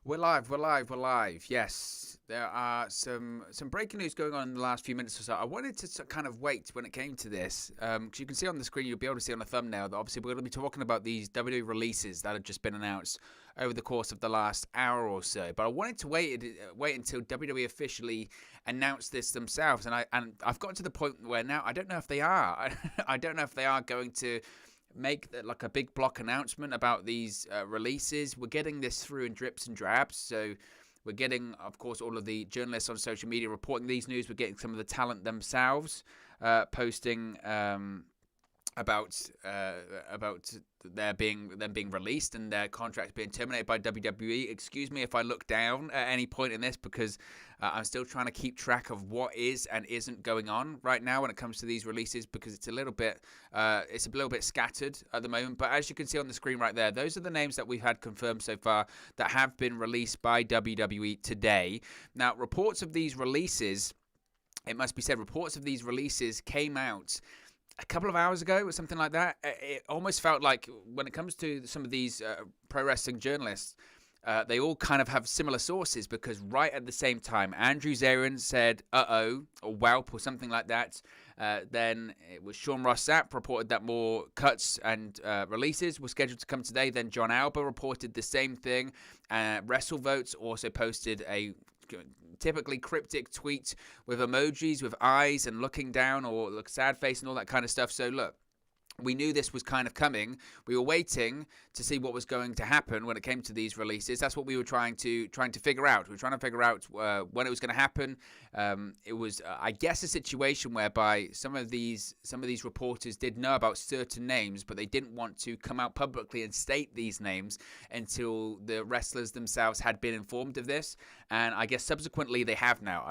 We're live, we're live, we're live. Yes, there are some breaking news going on in the last few minutes or so. I wanted to kind of wait when it came to this, because you can see on the screen, you'll be able to see on the thumbnail that obviously we're going to be talking about these WWE releases that have just been announced over the course of the last hour or so. But I wanted to wait until WWE officially announced this themselves, and I've got to the point where now I don't know if they are. I don't know if they are going to make like a big block announcement about these releases. We're getting this through in drips and drabs, so we're getting, of course, all of the journalists on social media reporting these news. We're getting some of the talent themselves posting about them being released and their contracts being terminated by WWE. Excuse me if I look down at any point in this, because I'm still trying to keep track of what is and isn't going on right now when it comes to these releases, because it's a little bit scattered at the moment. But as you can see on the screen right there, those are the names that we've had confirmed so far that have been released by WWE today. Now, reports of these releases, it must be said, reports of these releases came out a couple of hours ago or something like that. It almost felt like when it comes to some of these pro wrestling journalists, they all kind of have similar sources, because right at the same time, Andrew Zarian said, uh-oh, or whelp, or something like that. Then it was Sean Ross Sapp reported that more cuts and releases were scheduled to come today. Then John Alba reported the same thing. WrestleVotes also posted a typically cryptic tweet with emojis with eyes and looking down or look sad face and all that kind of stuff. So look, we knew this was kind of coming. We were waiting to see what was going to happen when it came to these releases. That's what we were trying to figure out. We were trying to figure out when it was going to happen. It was, I guess, a situation whereby some of these reporters did know about certain names, but they didn't want to come out publicly and state these names until the wrestlers themselves had been informed of this. And I guess subsequently they have now.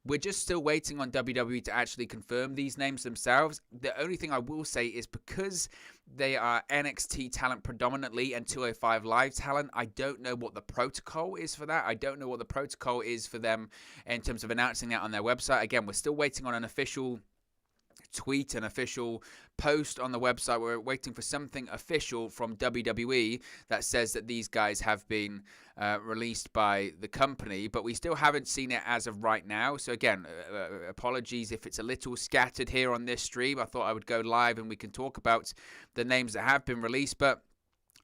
We're just still waiting on WWE to actually confirm these names themselves. The only thing I will say is, because they are NXT talent predominantly and 205 Live talent, I don't know what the protocol is for that. I don't know what the protocol is for them in terms of announcing that on their website. Again, we're still waiting on an official tweet, an official post on the website. We're waiting for something official from WWE that says that these guys have been released by the company, but we still haven't seen it as of right now. So again, apologies if it's a little scattered here on this stream. I thought I would go live and we can talk about the names that have been released, but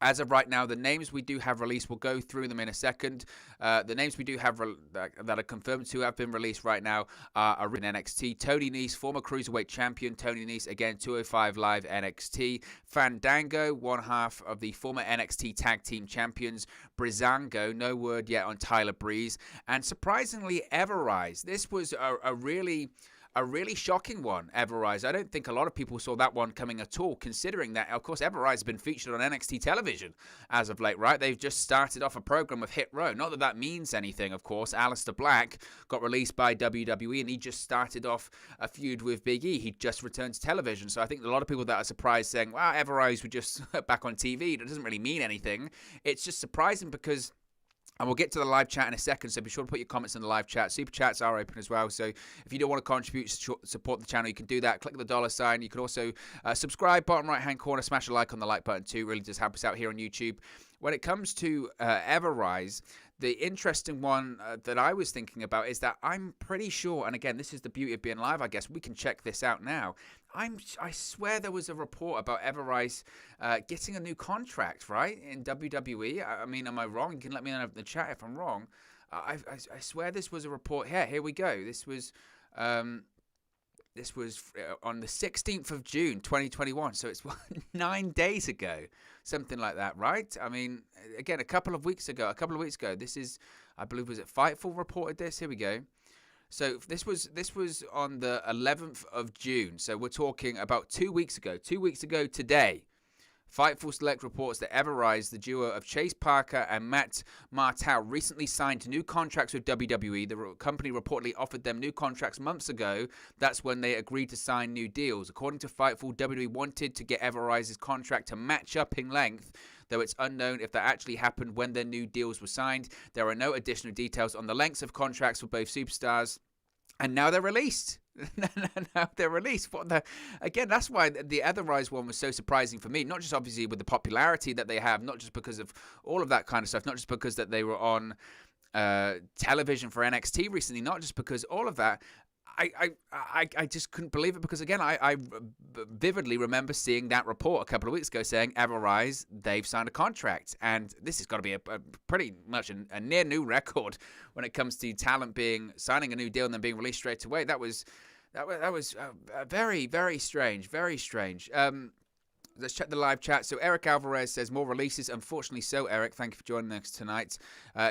as of right now, the names we do have released, we'll go through them in a second. The names we do have that are confirmed to have been released right now are in NXT. Tony Nese, former Cruiserweight Champion. Tony Nese, again, 205 Live NXT. Fandango, one half of the former NXT Tag Team Champions. Breezango, no word yet on Tyler Breeze. And surprisingly, Everrise. This was a really shocking one, Everrise. I don't think a lot of people saw that one coming at all, considering that, of course, Everrise has been featured on NXT television as of late, right? They've just started off a program with Hit Row. Not that that means anything, of course. Aleister Black got released by WWE, and he just started off a feud with Big E. He just returned to television. So I think a lot of people that are surprised saying, wow, Everrise were just back on TV. That doesn't really mean anything. It's just surprising because... And we'll get to the live chat in a second, so be sure to put your comments in the live chat. Super chats are open as well, so if you don't want to contribute, support the channel, you can do that. Click the dollar sign. You can also subscribe, bottom right-hand corner, smash a like on the like button too. Really does help us out here on YouTube. When it comes to Everrise, the interesting one that I was thinking about is that I'm pretty sure, and again, this is the beauty of being live, I guess, we can check this out now. I swear there was a report about Everrise getting a new contract, right, in WWE. I mean, am I wrong? You can let me know in the chat if I'm wrong. I swear this was a report. Here we go. This was on the 16th of June, 2021. So it's 9 days ago, something like that, right? I mean, again, a couple of weeks ago, this is, I believe, was it Fightful reported this? Here we go. So this was on the 11th of June. So we're talking about 2 weeks ago. 2 weeks ago today, Fightful Select reports that Everrise, the duo of Chase Parker and Matt Martel, recently signed new contracts with WWE. The company reportedly offered them new contracts months ago. That's when they agreed to sign new deals. According to Fightful, WWE wanted to get Everrise's contract to match up in length, though it's unknown if that actually happened when their new deals were signed. There are no additional details on the lengths of contracts for both superstars. And now they're released. No, they're released. What the? Again, that's why the Otherwise one was so surprising for me. Not just obviously with the popularity that they have, not just because of all of that kind of stuff, not just because that they were on television for NXT recently, not just because all of that. I just couldn't believe it because, again, I vividly remember seeing that report a couple of weeks ago saying Everrise, they've signed a contract. And this has got to be a pretty much a near new record when it comes to talent signing a new deal and then being released straight away. That was very, very strange, very strange. Let's check the live chat. So Eric Alvarez says more releases. Unfortunately so, Eric. Thank you for joining us tonight.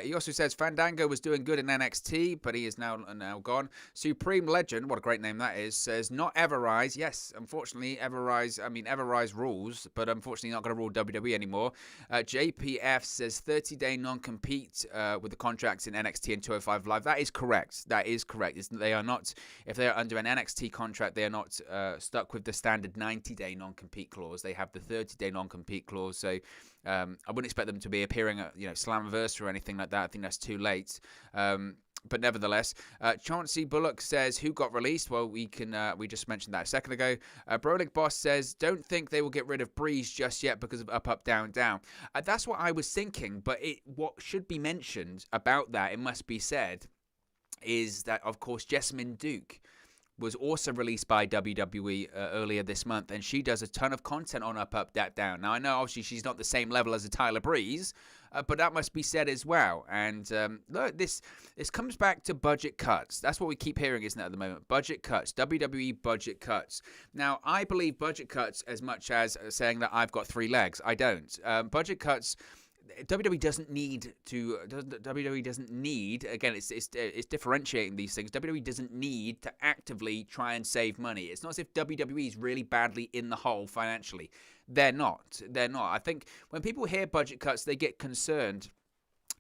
He also says Fandango was doing good in NXT, but he is now gone. Supreme Legend, what a great name that is, says not Everrise. Yes, unfortunately, Everrise rules, but unfortunately not going to rule WWE anymore. JPF says 30-day non-compete with the contracts in NXT and 205 Live. That is correct. That is correct. They are not, if they are under an NXT contract, they are not stuck with the standard 90-day non-compete clause. They have the 30-day non-compete clause, so I wouldn't expect them to be appearing at Slammiversary or anything like that. I think that's too late. But nevertheless, Chauncey Bullock says, who got released? Well, we just mentioned that a second ago. Brolic Boss says, don't think they will get rid of Breeze just yet because of up, up, down, down. That's what I was thinking, but what should be mentioned about that, it must be said, is that, of course, Jessamine Duke was also released by WWE earlier this month, and she does a ton of content on Up, Up, Down. Now, I know obviously she's not the same level as a Tyler Breeze, but that must be said as well. And look, this comes back to budget cuts. That's what we keep hearing, isn't it, at the moment? Budget cuts, WWE budget cuts. Now, I believe budget cuts as much as saying that I've got three legs. I don't. Budget cuts. WWE doesn't need to. WWE doesn't need. Again, it's differentiating these things. WWE doesn't need to actively try and save money. It's not as if WWE is really badly in the hole financially. They're not. They're not. I think when people hear budget cuts, they get concerned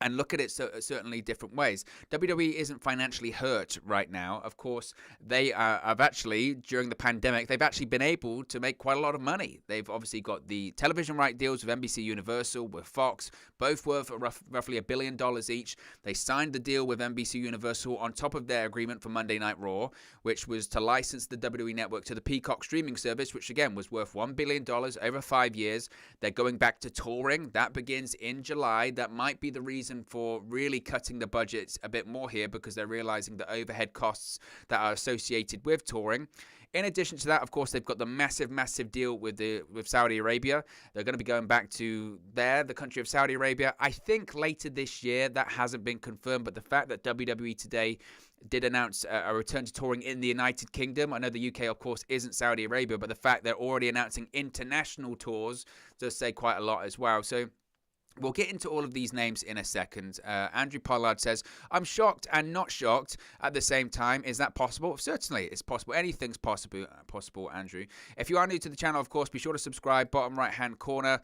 and look at it certainly different ways. WWE isn't financially hurt right now. Of course, they have actually, during the pandemic, they've actually been able to make quite a lot of money. They've obviously got the television right deals with NBC Universal, with Fox, both worth roughly $1 billion each. They signed the deal with NBC Universal on top of their agreement for Monday Night Raw, which was to license the WWE Network to the Peacock streaming service, which again was worth $1 billion over 5 years. They're going back to touring. That begins in July. That might be the reason for really cutting the budgets a bit more here, because they're realizing the overhead costs that are associated with touring. In addition to that, of course, they've got the massive deal with Saudi Arabia. They're going to be going back to the country of Saudi Arabia. I think later this year. That hasn't been confirmed, but the fact that WWE today did announce a return to touring in the United Kingdom. I know the UK, of course, isn't Saudi Arabia, but the fact they're already announcing international tours does say quite a lot as well. So we'll get into all of these names in a second. Andrew Pollard says, I'm shocked and not shocked at the same time. Is that possible? Certainly, it's possible. Anything's possible, Andrew. If you are new to the channel, of course, be sure to subscribe. Bottom right-hand corner.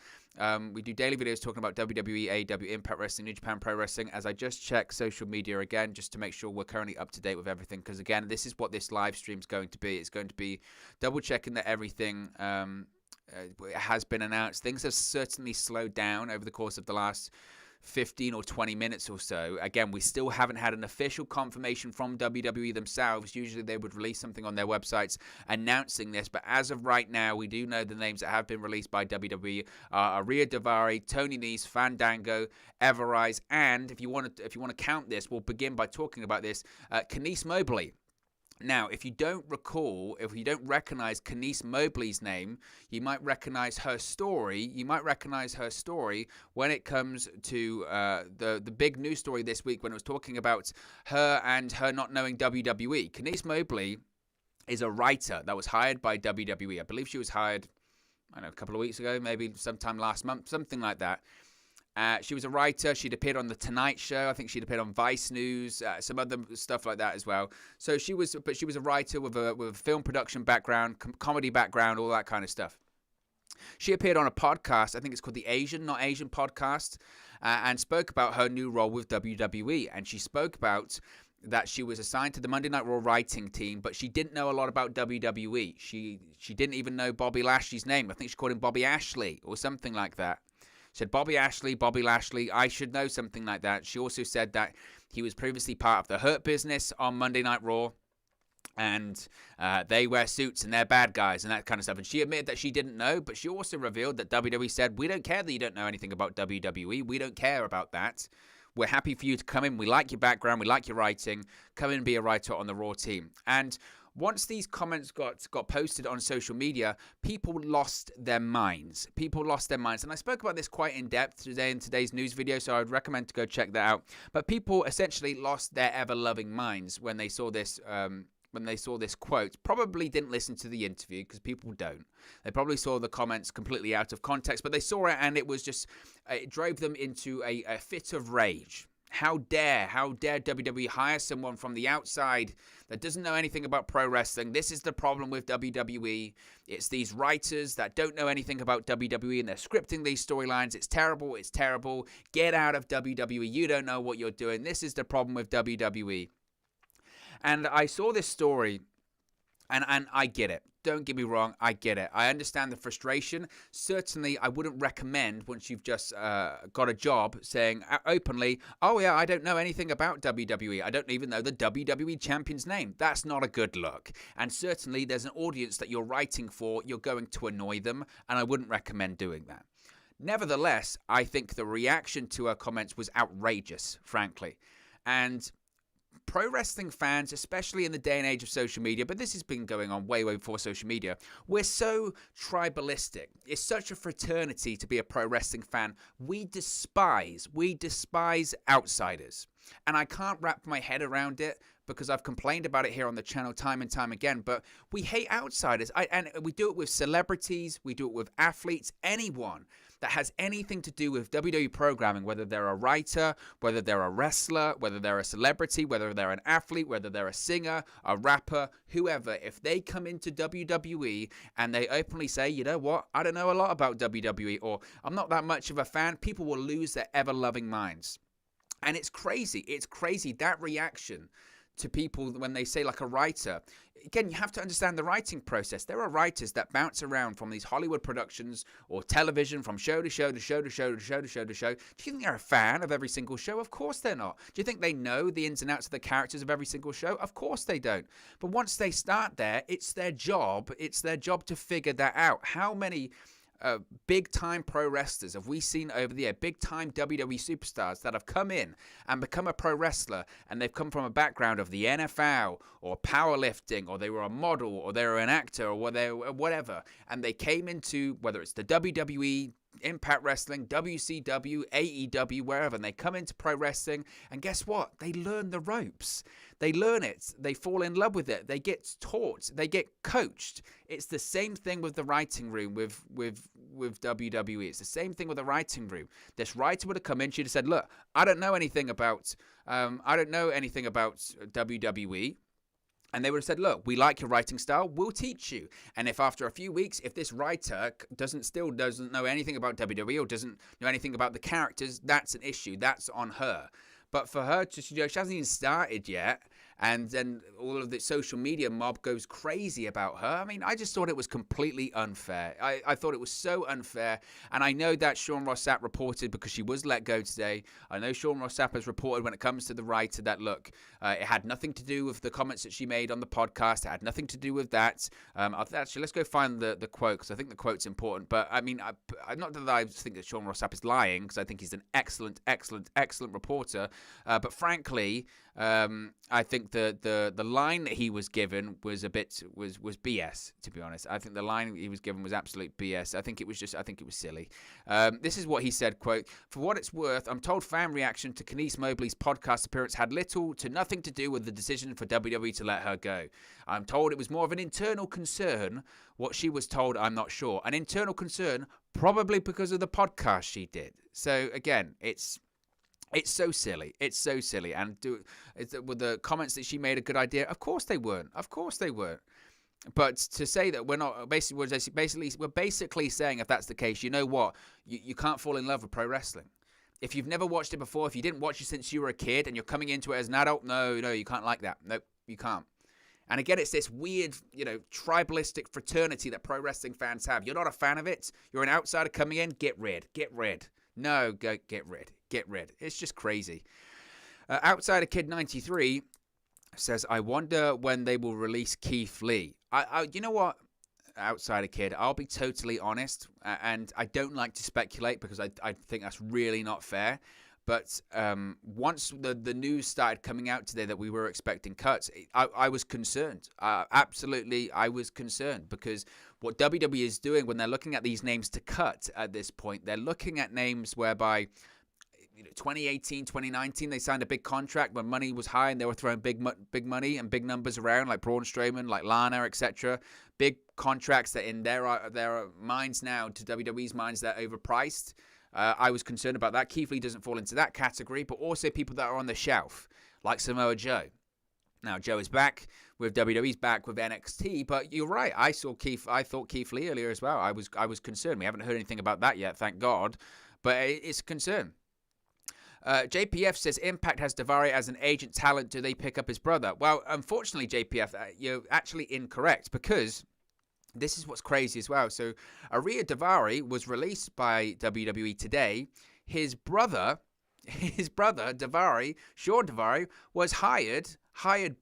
We do daily videos talking about WWE, AEW, Impact Wrestling, New Japan Pro Wrestling. As I just check social media again, just to make sure we're currently up to date with everything. Because, again, this is what this live stream is going to be. It's going to be double-checking that everything has been announced. Things have certainly slowed down over the course of the last 15 or 20 minutes or so. Again, we still haven't had an official confirmation from WWE themselves. Usually they would release something on their websites announcing this, but as of right now, we do know the names that have been released by WWE are Rhea Daivari, Tony Nese, Fandango, Everrise, and if you want to count this, we'll begin by talking about this, Kenice Mobley. Now, if you don't recognize Kenice Mobley's name, you might recognize her story. When it comes to the big news story this week, when it was talking about her and her not knowing WWE. Kenice Mobley is a writer that was hired by WWE. I believe she was hired, a couple of weeks ago, maybe sometime last month, something like that. She was a writer. She'd appeared on The Tonight Show. I think she'd appeared on Vice News, some other stuff like that as well. So she was a writer with a film production background, comedy background, all that kind of stuff. She appeared on a podcast, I think it's called the Asian Not Asian podcast, and spoke about her new role with WWE. And she spoke about that she was assigned to the Monday Night Raw writing team, but she didn't know a lot about WWE. She didn't even know Bobby Lashley's name. I think she called him Bobby Ashley or something like that. Said Bobby Lashley, I should know, something like that. She also said that he was previously part of the Hurt Business on Monday Night Raw. and they wear suits and they're bad guys and that kind of stuff. And she admitted that she didn't know, but she also revealed that WWE said, we don't care that you don't know anything about WWE. We don't care about that. We're happy for you to come in. We like your background. We like your writing. Come in and be a writer on the Raw team. And once these comments got posted on social media, people lost their minds. People lost their minds. And I spoke about this quite in depth today in today's news video, so I would recommend to go check that out. But people essentially lost their ever-loving minds when they saw this quote. Probably didn't listen to the interview, because people don't. They probably saw the comments completely out of context, but they saw it and it was just, it drove them into a fit of rage. How dare WWE hire someone from the outside that doesn't know anything about pro wrestling? This is the problem with WWE. It's these writers that don't know anything about WWE and they're scripting these storylines. It's terrible. It's terrible. Get out of WWE. You don't know what you're doing. This is the problem with WWE. And I saw this story, and I get it. Don't get me wrong, I get it. I understand the frustration. Certainly, I wouldn't recommend, once you've just got a job, saying openly, oh yeah, I don't know anything about WWE. I don't even know the WWE champion's name. That's not a good look. And certainly, there's an audience that you're writing for. You're going to annoy them, and I wouldn't recommend doing that. Nevertheless, I think the reaction to her comments was outrageous, frankly. And pro wrestling fans, especially in the day and age of social media, but this has been going on way before social media, we're so tribalistic. It's such a fraternity to be a pro wrestling fan. We despise outsiders. And I can't wrap my head around it, because I've complained about it here on the channel time and time again, but we hate outsiders. And we do it with celebrities, we do it with athletes, anyone that has anything to do with WWE programming, whether they're a writer, whether they're a wrestler, whether they're a celebrity, whether they're an athlete, whether they're a singer, a rapper, whoever. If they come into WWE and they openly say, you know what, I don't know a lot about WWE, or I'm not that much of a fan, people will lose their ever-loving minds. And it's crazy. It's crazy, that reaction to people when they say, like, a writer. Again, you have to understand the writing process. There are writers that bounce around from these Hollywood productions or television, from show to show to show to show to show to show to show. Do you think they're a fan of every single show? Of course they're not. Do you think they know the ins and outs of the characters of every single show? Of course they don't. But once they start there, it's their job. It's their job to figure that out. How many big-time pro wrestlers have we seen over the year, big-time WWE superstars that have come in and become a pro wrestler, and they've come from a background of the NFL or powerlifting, or they were a model, or they were an actor, or whatever, and they came into, whether it's the WWE, Impact Wrestling, WCW, AEW, wherever, and they come into pro wrestling, and guess what? They learn the ropes. They learn it. They fall in love with it. They get taught. They get coached. It's the same thing with the writing room with WWE. It's the same thing with the writing room. This writer would have come in. She'd have said, "Look, I don't know anything about WWE." And they would have said, look, we like your writing style, we'll teach you. And if after a few weeks, if this writer doesn't know anything about WWE or doesn't know anything about the characters, that's an issue. That's on her. But for her to, she hasn't even started yet. And then all of the social media mob goes crazy about her. I mean, I just thought it was completely unfair. I thought it was so unfair. And I know that Sean Ross Sapp reported, because she was let go today. I know Sean Ross Sapp has reported, when it comes to the writer, that, look, it had nothing to do with the comments that she made on the podcast. It had nothing to do with that. Actually, let's go find the quote, because I think the quote's important. But, I mean, not that I think that Sean Ross Sapp is lying, because I think he's an excellent reporter. But frankly, I think the line that he was given was was BS, to be honest. I think the line he was given was absolute BS. I think it was silly. This is what he said, quote, "For what it's worth, I'm told fan reaction to Kenice Mobley's podcast appearance had little to nothing to do with the decision for WWE to let her go. I'm told it was more of an internal concern. What she was told, I'm not sure. An internal concern, probably because of the podcast she did." So again, it's so silly. It's so silly. And were the comments that she made a good idea? Of course they weren't. But to say that we're basically saying, if that's the case, you know what? You can't fall in love with pro wrestling. If you've never watched it before, if you didn't watch it since you were a kid and you're coming into it as an adult, no, you can't like that. Nope, you can't. And again, it's this weird, tribalistic fraternity that pro wrestling fans have. You're not a fan of it. You're an outsider coming in. Get rid. No, get rid. It's just crazy. Outsider Kid 93 says, I wonder when they will release Keith Lee. You know what, Outsider Kid, I'll be totally honest, and I don't like to speculate because I think that's really not fair. But once the news started coming out today that we were expecting cuts, I was concerned. Absolutely, I was concerned because what WWE is doing when they're looking at these names to cut at this point, they're looking at names whereby 2018, 2019, they signed a big contract when money was high and they were throwing big money and big numbers around, like Braun Strowman, like Lana, etc. Big contracts that in their minds now, to WWE's minds, they're overpriced. I was concerned about that. Keith Lee doesn't fall into that category, but also people that are on the shelf, like Samoa Joe. Now, Joe is back with WWE's back with NXT, but you're right. I thought Keith Lee earlier as well. I was concerned. We haven't heard anything about that yet, thank God, but it's a concern. JPF says Impact has Daivari as an agent talent. Do they pick up his brother? Well, unfortunately, JPF, you're actually incorrect because this is what's crazy as well. So, Aria Daivari was released by WWE today. His brother, Daivari, Sean Daivari, was hired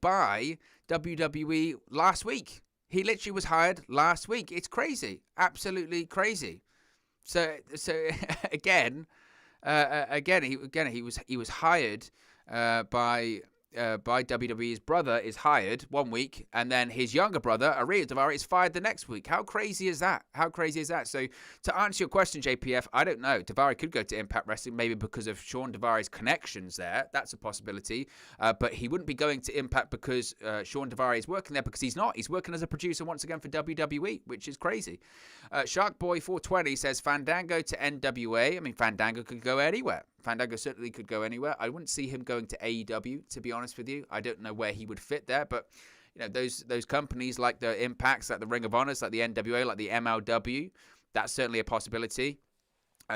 by WWE last week. He literally was hired last week. It's crazy, absolutely crazy. So again. He was hired by WWE. His brother is hired 1 week, and then his younger brother, Aria Daivari, is fired the next week. How crazy is that? So, to answer your question, JPF, I don't know. Daivari could go to Impact Wrestling, maybe because of Sean Daivari's connections there. That's a possibility. But he wouldn't be going to Impact because Sean Daivari is working there, because he's not. He's working as a producer once again for WWE, which is crazy. Sharkboy420 says Fandango to NWA. I mean, Fandango could go anywhere. Fandango certainly could go anywhere. I wouldn't see him going to AEW, to be honest with you. I don't know where he would fit there, but those companies like the Impacts, like the Ring of Honors, like the NWA, like the MLW, that's certainly a possibility.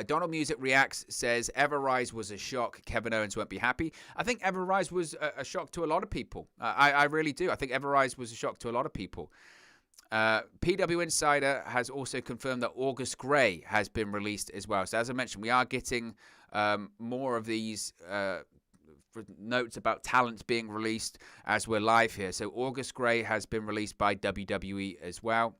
Donald Music Reacts says Everrise was a shock. Kevin Owens won't be happy. I think Everrise was a shock to a lot of people. I really do. I think Everrise was a shock to a lot of people. PW Insider has also confirmed that August Gray has been released as well. So as I mentioned, we are getting more of these notes about talent being released as we're live here. So August Gray has been released by WWE as well.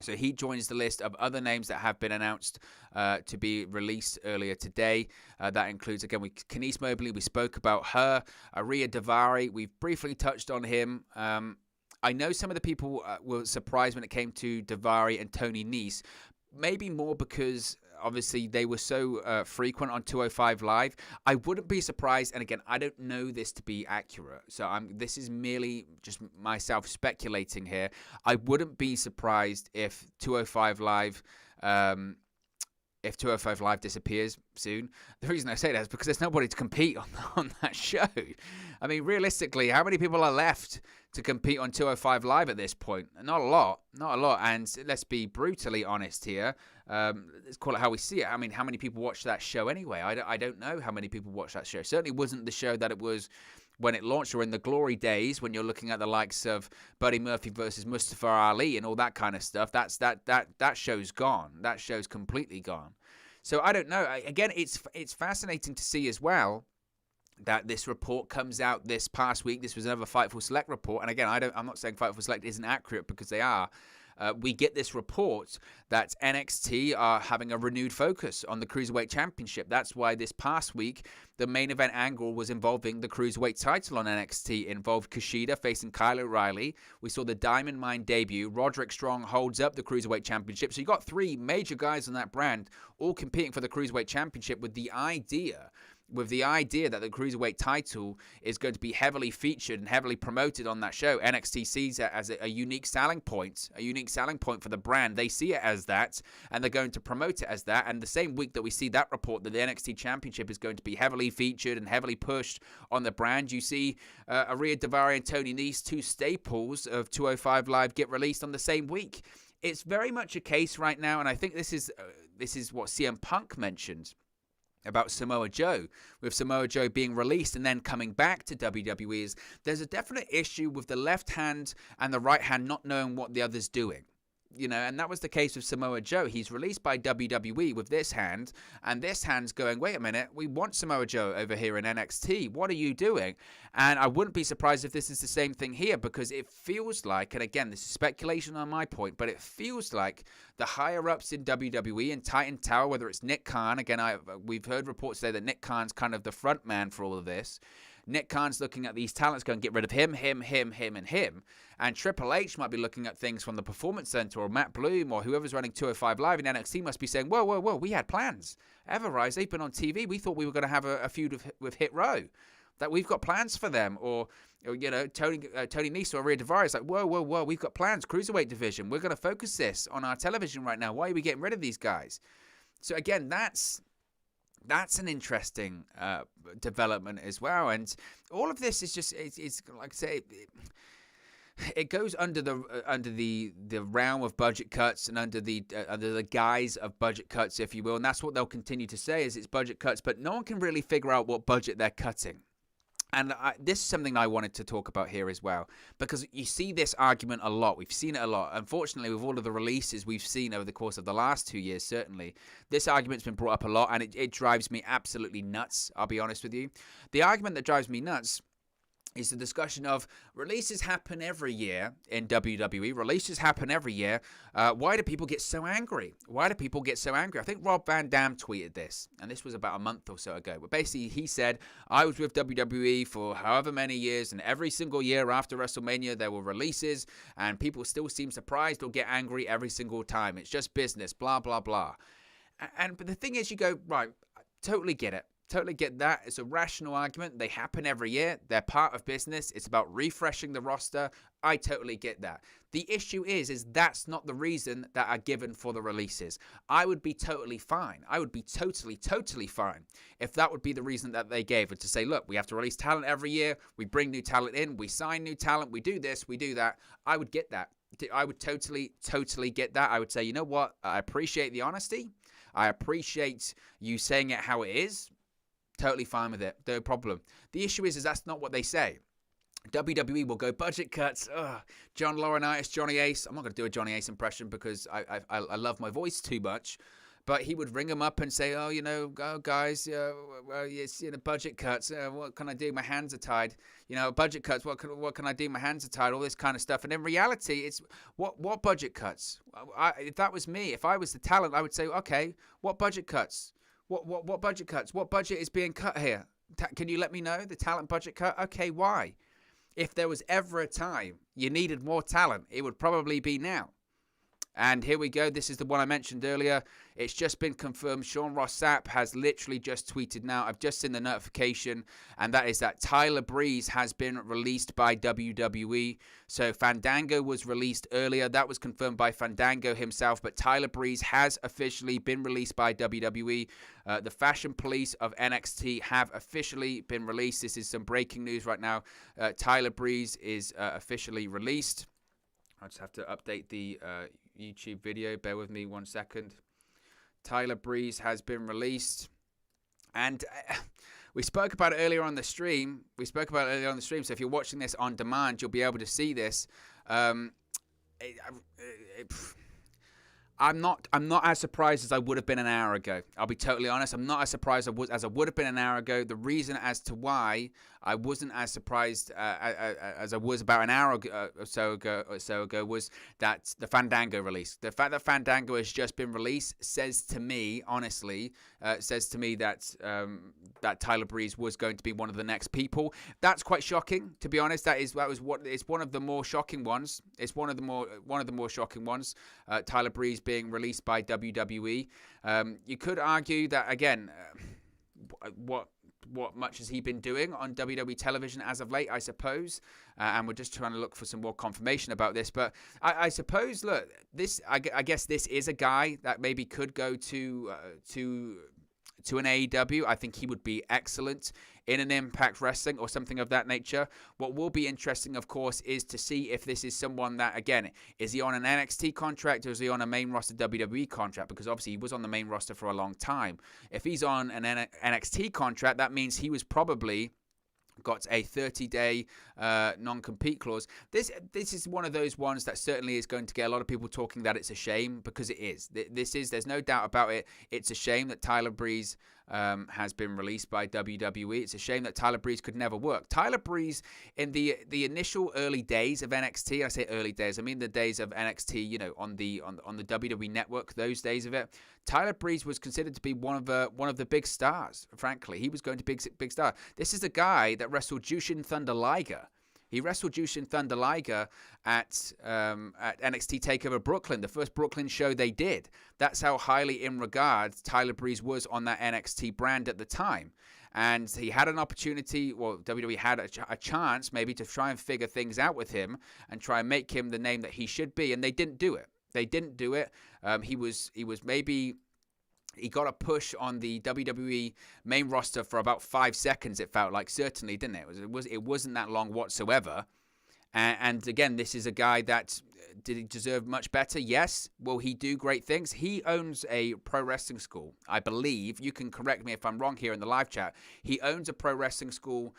So he joins the list of other names that have been announced to be released earlier today. That includes, again, Kenice Mobley. We spoke about her. Aria Daivari, we've briefly touched on him. I know some of the people were surprised when it came to Daivari and Tony Nese, maybe more because obviously they were so frequent on 205 Live. I wouldn't be surprised, and again, I don't know this to be accurate, so this is merely just myself speculating here. I wouldn't be surprised if 205 Live disappears soon. The reason I say that is because there's nobody to compete on that show. I mean, realistically, how many people are left to compete on 205 Live at this point? Not a lot. And let's be brutally honest here. Let's call it how we see it. I mean, how many people watch that show anyway? I don't know how many people watch that show. Certainly wasn't the show that it was when it launched, or in the glory days when you're looking at the likes of Buddy Murphy versus Mustafa Ali and all that kind of stuff. That show's gone. That show's completely gone. So I don't know. Again, it's fascinating to see as well that this report comes out this past week. This was another Fightful Select report, and again, I'm not saying Fightful Select isn't accurate, because they are. We get this report that NXT are having a renewed focus on the Cruiserweight Championship. That's why this past week, the main event angle was involving the Cruiserweight title on NXT. It involved Kushida facing Kyle O'Reilly. We saw the Diamond Mine debut. Roderick Strong holds up the Cruiserweight Championship. So you got three major guys on that brand all competing for the Cruiserweight Championship with the idea that the Cruiserweight title is going to be heavily featured and heavily promoted on that show. NXT sees it as a unique selling point for the brand. They see it as that, and they're going to promote it as that. And the same week that we see that report that the NXT Championship is going to be heavily featured and heavily pushed on the brand, you see Aria Daivari and Tony Nese, two staples of 205 Live, get released on the same week. It's very much a case right now, and I think this is what CM Punk mentioned about Samoa Joe, with Samoa Joe being released and then coming back to WWE, is there's a definite issue with the left hand and the right hand not knowing what the other's doing. and that was the case with Samoa Joe. He's released by WWE with this hand, and this hand's going, wait a minute, we want Samoa Joe over here in NXT. What are you doing? And I wouldn't be surprised if this is the same thing here, because it feels like, and again, this is speculation on my point, but it feels like the higher-ups in WWE and Titan Tower, whether it's Nick Khan, again, we've heard reports today that Nick Khan's kind of the front man for all of this. Nick Khan's looking at these talents going, get rid of him, and him. And Triple H might be looking at things from the Performance Center, or Matt Bloom, or whoever's running 205 Live in NXT must be saying, whoa, we had plans. Everrise, they've been on TV. We thought we were going to have a feud with Hit Row. That we've got plans for them. Or Tony Nese or Rhea Tavares, like, whoa, we've got plans. Cruiserweight division. We're going to focus this on our television right now. Why are we getting rid of these guys? So again, that's an interesting development as well, and all of this is just it's like I say, it goes under the realm of budget cuts and under the guise of budget cuts, if you will, and that's what they'll continue to say is it's budget cuts, but no one can really figure out what budget they're cutting. And this is something I wanted to talk about here as well, because you see this argument a lot. We've seen it a lot. Unfortunately, with all of the releases we've seen over the course of the last 2 years, certainly, this argument's been brought up a lot, and it drives me absolutely nuts, I'll be honest with you. The argument that drives me nuts is the discussion of releases happen every year in WWE. Releases happen every year. Why do people get so angry? I think Rob Van Dam tweeted this, and this was about a month or so ago. But basically, he said, I was with WWE for however many years, and every single year after WrestleMania, there were releases, and people still seem surprised or get angry every single time. It's just business, blah, blah, blah. But the thing is, you go, right, I totally get it. Totally get that. It's a rational argument. They happen every year. They're part of business. It's about refreshing the roster. I totally get that. The issue is that's not the reason that are given for the releases. I would be totally fine. I would be totally fine if that would be the reason that they gave, and to say, look, we have to release talent every year. We bring new talent in. We sign new talent. We do this. We do that. I would get that. I would totally get that. I would say, you know what? I appreciate the honesty. I appreciate you saying it how it is. Totally fine with it. No problem. The issue is that's not what they say. WWE will go budget cuts. John Laurinaitis, Johnny Ace. I'm not going to do a Johnny Ace impression because I love my voice too much. But he would ring them up and say, guys, it's budget cuts. What can I do? My hands are tied. Budget cuts. What can I do? My hands are tied. All this kind of stuff. And in reality, it's what budget cuts? If that was me, if I was the talent, I would say, okay, what budget cuts? What budget cuts? What budget is being cut here? Can you let me know? The talent budget cut? Okay, why? If there was ever a time you needed more talent, it would probably be now. And here we go. This is the one I mentioned earlier. It's just been confirmed. Sean Ross Sapp has literally just tweeted now. I've just seen the notification, and that is that Tyler Breeze has been released by WWE. So Fandango was released earlier. That was confirmed by Fandango himself, but Tyler Breeze has officially been released by WWE. The Fashion Police of NXT have officially been released. This is some breaking news right now. Tyler Breeze is officially released. I just have to update the YouTube video. Bear with me 1 second. Tyler Breeze has been released. And we spoke about it earlier on the stream. So if you're watching this on demand, you'll be able to see this. I'm not as surprised as I would have been an hour ago. I'll be totally honest. I'm not as surprised as I would have been an hour ago. The reason as to why I wasn't as surprised as I was about an hour or so ago was that the Fandango release. The fact that Fandango has just been released says to me, honestly, that Tyler Breeze was going to be one of the next people. That's quite shocking, to be honest. It's one of the more shocking ones. It's one of the more shocking ones. Tyler Breeze being released by WWE. You could argue that again. What much has he been doing on WWE television as of late, I suppose, and we're just trying to look for some more confirmation about this. But I suppose, look, I guess this is a guy that maybe could go to an AEW. I think he would be excellent in an Impact Wrestling or something of that nature. What will be interesting, of course, is to see if this is someone that, again, is he on an NXT contract or is he on a main roster WWE contract? Because obviously he was on the main roster for a long time. If he's on an NXT contract, that means he was probably got a 30-day non-compete clause. This is one of those ones that certainly is going to get a lot of people talking that it's a shame, because it is. There's no doubt about it. It's a shame that Tyler Breeze has been released by WWE. It's a shame that Tyler Breeze could never work. Tyler Breeze, in the initial early days of NXT, I say early days, I mean the days of NXT, you know, on the WWE network, those days of it, Tyler Breeze was considered to be one of the big stars. Frankly, he was going to be big star. This is a guy that wrestled Jushin Thunder Liger. He wrestled Jushin Thunder Liger at NXT TakeOver Brooklyn, the first Brooklyn show they did. That's how highly in regard Tyler Breeze was on that NXT brand at the time. And he had an opportunity, well, WWE had a chance maybe to try and figure things out with him and try and make him the name that he should be, and they didn't do it. They didn't do it. He was maybe... He got a push on the WWE main roster for about 5 seconds, it felt like, certainly, didn't it? It wasn't that long whatsoever. And again, this is a guy that, did he deserve much better? Yes. Will he do great things? He owns a pro wrestling school, I believe. You can correct me if I'm wrong here in the live chat. He owns a pro wrestling school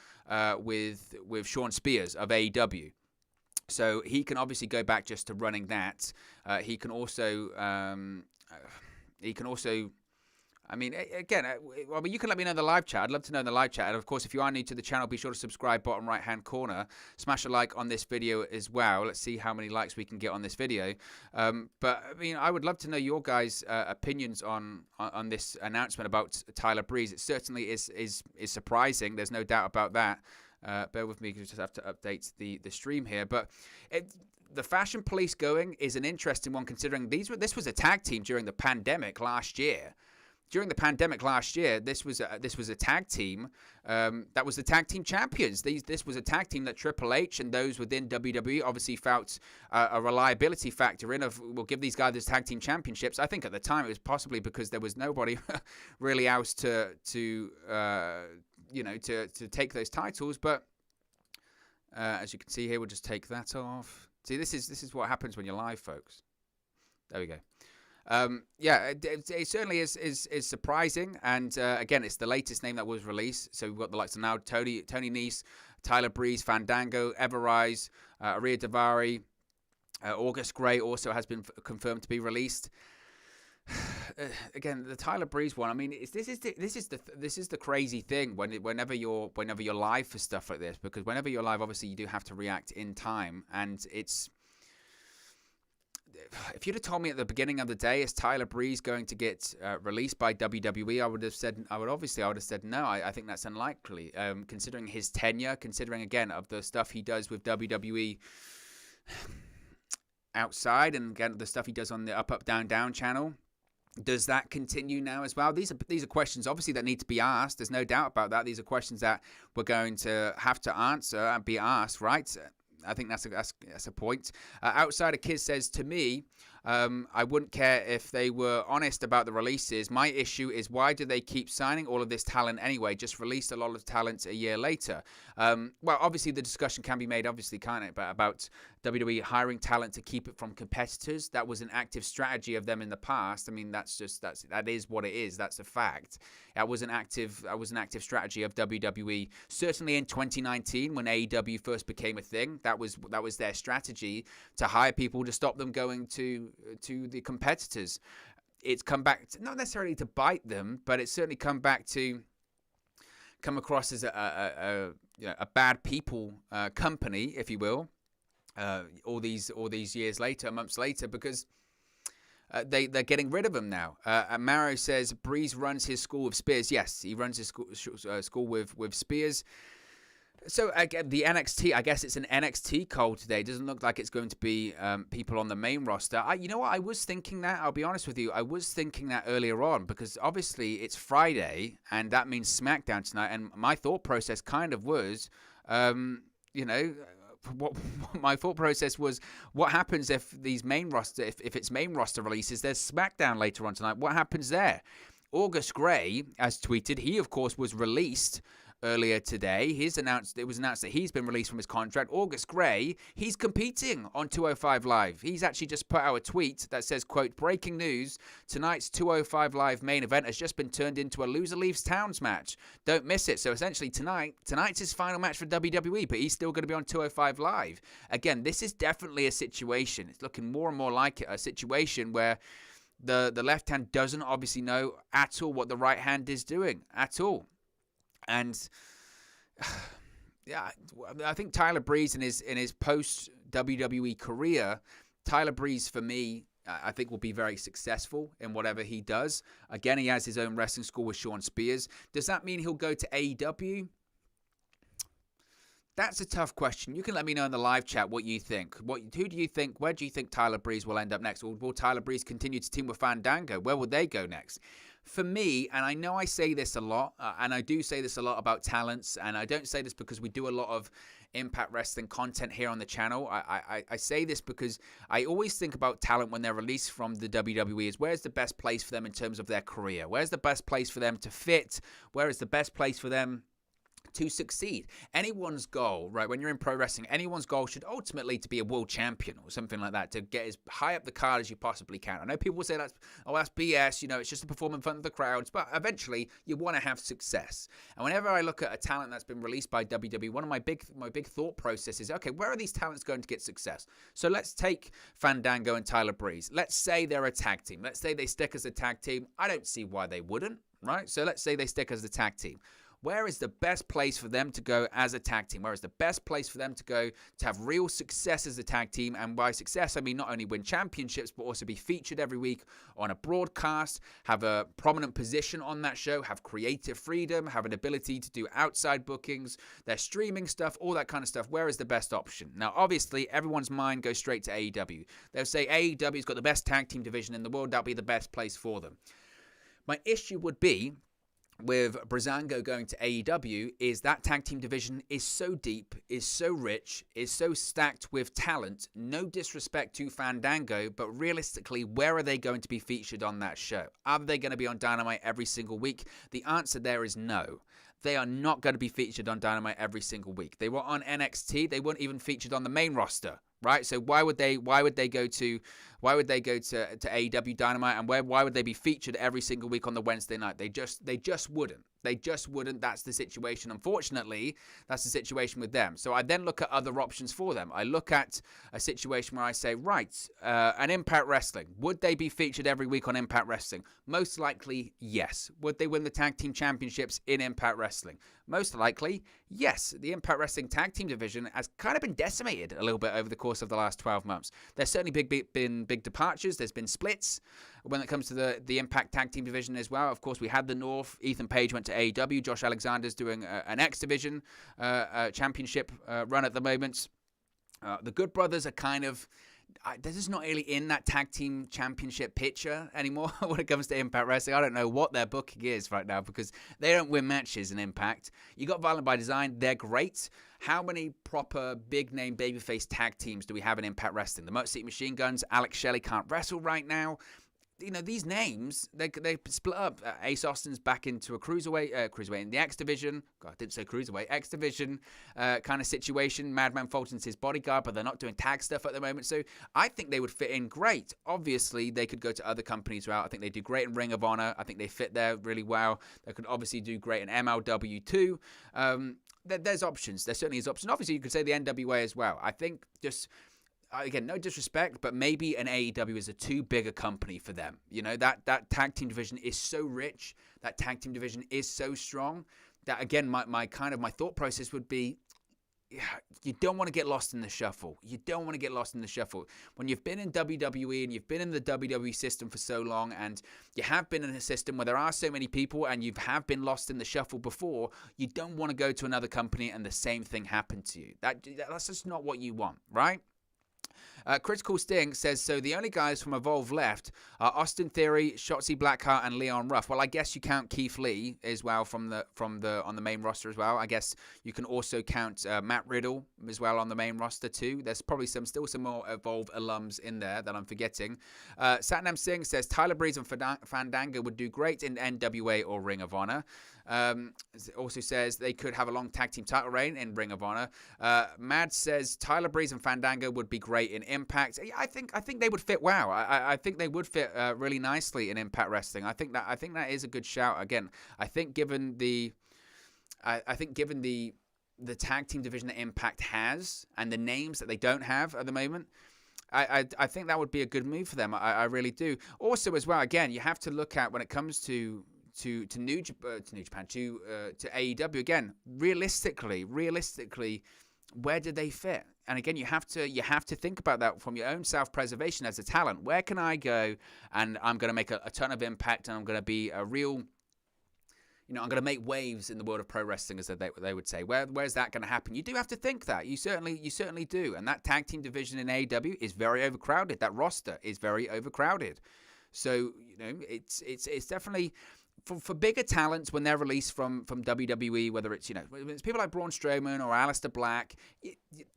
with Sean Spears of AEW. So he can obviously go back just to running that. He can also... I mean, again, you can let me know in the live chat. I'd love to know in the live chat. And, of course, if you are new to the channel, be sure to subscribe, bottom right-hand corner. Smash a like on this video as well. Let's see how many likes we can get on this video. But, I mean, I would love to know your guys' opinions on this announcement about Tyler Breeze. It certainly is surprising. There's no doubt about that. Bear with me, because I just have to update the stream here. But... the Fashion Police going is an interesting one, considering this was a tag team during the pandemic last year. During the pandemic last year, this was a tag team that was the tag team champions. This was a tag team that Triple H and those within WWE obviously felt a reliability factor in of, we'll give these guys the tag team championships. I think at the time it was possibly because there was nobody really else to take those titles. But as you can see here, we'll just take that off. See, this is what happens when you're live, folks. There we go. It certainly is surprising, and again, it's the latest name that was released. So we've got the likes of now Tony Nese, Tyler Breeze, Fandango, Everrise, Aria Daivari, August Gray also has been confirmed to be released. Again, the Tyler Breeze one. I mean, this is the crazy thing whenever you're live for stuff like this, because whenever you're live, obviously you do have to react in time, and it's. If you'd have told me at the beginning of the day, is Tyler Breeze going to get released by WWE, I would have said no. I think that's unlikely, considering his tenure, considering again of the stuff he does with WWE outside, and again the stuff he does on the Up Down Down channel. Does that continue now as well? These are questions obviously that need to be asked. There's no doubt about that. These are questions that we're going to have to answer and be asked, right? I think that's a point. Outsider Kiz says, to me, I wouldn't care if they were honest about the releases. My issue is, why do they keep signing all of this talent anyway? Just released a lot of talent a year later. Well, obviously the discussion can be made, obviously, can't it, about WWE hiring talent to keep it from competitors. That was an active strategy of them in the past. I mean, that is what it is. That's a fact. That was an active strategy of WWE. Certainly in 2019, when AEW first became a thing, that was their strategy, to hire people to stop them going to the competitors. It's come back, not necessarily to bite them, but it's certainly come across as a bad people company, if you will. All these years later, months later, because they're getting rid of him now. Maro says Breeze runs his school with Spears. Yes, he runs his school with Spears. So again, the NXT, I guess it's an NXT call today. It doesn't look like it's going to be people on the main roster. You know what? I was thinking that. I'll be honest with you. I was thinking that earlier on, because obviously it's Friday and that means SmackDown tonight. And my thought process kind of was, what my thought process was, what happens if these main roster, if it's main roster releases, there's SmackDown later on tonight? What happens there? August Gray has tweeted, he, of course, was released earlier today. It was announced that he's been released from his contract. August Gray, he's competing on 205 Live. He's actually just put out a tweet that says, quote, breaking news, tonight's 205 Live main event has just been turned into a loser leaves towns match. Don't miss it. So essentially tonight's his final match for WWE, but he's still going to be on 205 Live. Again, this is definitely a situation. It's looking more and more like it, a situation where the left hand doesn't obviously know at all what the right hand is doing at all. And yeah, I think Tyler Breeze in his post WWE career, Tyler Breeze for me, I think will be very successful in whatever he does. Again, he has his own wrestling school with Sean Spears. Does that mean he'll go to AEW? That's a tough question. You can let me know in the live chat what you think. Who do you think? Where do you think Tyler Breeze will end up next? Will Tyler Breeze continue to team with Fandango? Where will they go next? For me, and I know I say this a lot, and I do say this a lot about talents, and I don't say this because we do a lot of Impact Wrestling content here on the channel. I say this because I always think about talent when they're released from the WWE is where's the best place for them in terms of their career? Where's the best place for them to fit? Where is the best place for them to succeed? Anyone's goal, right, when you're in pro wrestling, anyone's goal should ultimately to be a world champion or something like that, to get as high up the card as you possibly can. I know people will say that's BS, it's just a perform in front of the crowds, but eventually you want to have success. And whenever I look at a talent that's been released by WWE, one of my big thought process is, okay, where are these talents going to get success? So let's take Fandango and Tyler Breeze. Let's say they're a tag team. Let's say they stick as a tag team. I don't see why they wouldn't, right? So let's say they stick as a tag team. Where is the best place for them to go as a tag team? Where is the best place for them to go to have real success as a tag team? And by success, I mean not only win championships, but also be featured every week on a broadcast, have a prominent position on that show, have creative freedom, have an ability to do outside bookings, their streaming stuff, all that kind of stuff. Where is the best option? Now, obviously, everyone's mind goes straight to AEW. They'll say AEW's got the best tag team division in the world. That'll be the best place for them. My issue would be, with Breezango going to AEW, is that tag team division is so deep, is so rich, is so stacked with talent. No disrespect to Fandango, but realistically, where are they going to be featured on that show? Are they going to be on Dynamite every single week? The answer there is no. They are not going to be featured on Dynamite every single week. They were on NXT. They weren't even featured on the main roster, right? So why would they go to AEW Dynamite, and why would they be featured every single week on the Wednesday night? They just wouldn't. They just wouldn't. That's the situation. Unfortunately, that's the situation with them. So I then look at other options for them. I look at a situation where I say, right, an Impact Wrestling. Would they be featured every week on Impact Wrestling? Most likely, yes. Would they win the Tag Team Championships in Impact Wrestling? Most likely, yes. The Impact Wrestling Tag Team division has kind of been decimated a little bit over the course of the last 12 months. There's certainly been big departures. There's been splits when it comes to the Impact Tag Team division as well. Of course, we had the North. Ethan Page went to AEW. Josh Alexander's doing an X Division championship run at the moment. The Good Brothers are kind of... they're just not really in that tag team championship picture anymore when it comes to Impact Wrestling. I don't know what their booking is right now because they don't win matches in Impact. You got Violent by Design. They're great. How many proper big-name babyface tag teams do we have in Impact Wrestling? The Motor City Machine Guns, Alex Shelley can't wrestle right now. These names, they split up. Ace Austin's back into a cruiserweight in the X Division. God, I didn't say cruiserweight. X Division kind of situation. Madman Fulton's his bodyguard, but they're not doing tag stuff at the moment. So I think they would fit in great. Obviously, they could go to other companies route. I think they do great in Ring of Honor. I think they fit there really well. They could obviously do great in MLW too. There's options. There certainly is options. Obviously, you could say the NWA as well. I think just... again, no disrespect, but maybe an AEW is a too big a company for them. That tag team division is so rich. That tag team division is so strong that, again, my thought process would be, you don't want to get lost in the shuffle. You don't want to get lost in the shuffle. When you've been in WWE and you've been in the WWE system for so long, and you have been in a system where there are so many people and you have been lost in the shuffle before, you don't want to go to another company and the same thing happen to you. That's just not what you want, right? Critical Sting says, so the only guys from Evolve left are Austin Theory, Shotzi Blackheart, and Leon Ruff. Well, I guess you count Keith Lee as well on the main roster as well. I guess you can also count Matt Riddle as well on the main roster too. There's probably still some more Evolve alums in there that I'm forgetting. Satnam Singh says Tyler Breeze and Fandango would do great in NWA or Ring of Honor. Also says they could have a long tag team title reign in Ring of Honor. Mad says Tyler Breeze and Fandango would be great in Impact. I think they would fit well. I think they would fit really nicely in Impact Wrestling. I think that is a good shout. Again, I think given the tag team division that Impact has and the names that they don't have at the moment, I think that would be a good move for them. I really do. Also, as well, again, you have to look at when it comes to New Japan, to AEW, again, realistically, where do they fit? And again, you have to think about that from your own self-preservation as a talent. Where can I go and I'm going to make a ton of impact, and I'm going to be a real, I'm going to make waves in the world of pro wrestling, as they would say. Where's that going to happen? You do have to think that. You certainly do. And that tag team division in AEW is very overcrowded. That roster is very overcrowded. So, it's definitely for bigger talents when they're released from WWE, whether it's people like Braun Strowman or Aleister Black,